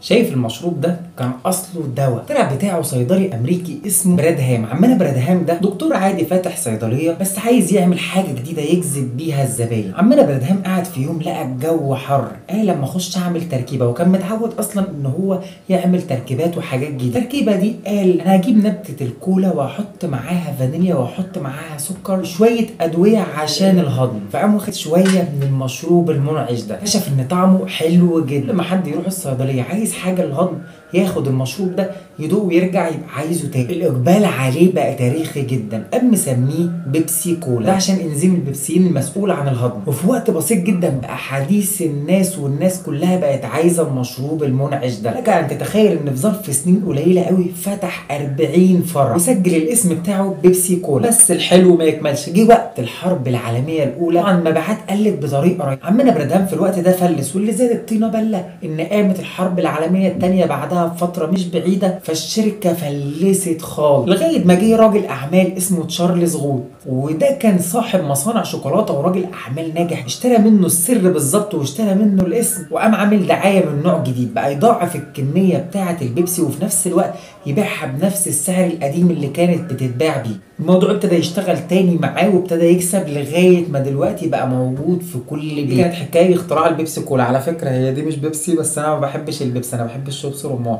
شايف المشروب ده كان اصله دواء، طلع بتاعه صيدلي امريكي اسمه برادهام. عمنا برادهام ده دكتور عادي فاتح صيدليه بس عايز يعمل حاجه جديده يجذب بيها الزباين. عمنا برادهام قعد في يوم لقى الجو حر، قال لما اخش اعمل تركيبه، وكان متعود اصلا ان هو يعمل تركيبات وحاجات جديده. التركيبه دي قال انا هجيب نبته الكولا واحط معاها فانيليا واحط معاها سكر شويه ادويه عشان الهضم، فقام واخد شويه من المشروب المنعش ده، اكتشف ان طعمه حلو جدا. لما حد يروح الصيدليه عايز حاجه للهضم ياخد المشروب ده يدوق ويرجع يبقى عايزه تاني. الاقبال عليه بقى تاريخي جدا، قام مسميه بيبسي كولا، ده عشان انزيم البيبسين المسؤول عن الهضم. وفي وقت بسيط جدا بقى حديث الناس، والناس كلها بقت عايزه المشروب المنعش ده. لك ان تتخيل ان في ظرف سنين قليله قوي فتح 40 فرع وسجل الاسم بتاعه بيبسي كولا. بس الحلو ما يكملش، جه وقت الحرب العالميه الاولى، طبعا المبيعات قلت بطريقه رهيبه. عمنا برادهام في الوقت ده فلس، واللي زاد الطينه بله ان قامت الحرب العالميه الثانيه بعدها بفتره مش بعيده، فالشركه فلست خالص. لغايه ما جه راجل اعمال اسمه تشارلز غود، وده كان صاحب مصانع شوكولاته وراجل اعمال ناجح، اشترى منه السر بالظبط واشترى منه الاسم، وقام عامل دعايه من نوع جديد بقى يضاعف الكميه بتاعه البيبسي وفي نفس الوقت يبيعها بنفس السعر القديم اللي كانت بتتباع بيه. الموضوع ابتدى يشتغل تاني معاه وابتدى يكسب لغايه ما دلوقتي بقى موجود في كل بيت. دي كانت حكايه اختراع البيبسي كولا. على فكره هي دي مش بيبسي، بس انا ما بحبش البيبسي، انا بحب الشيبسي رمان.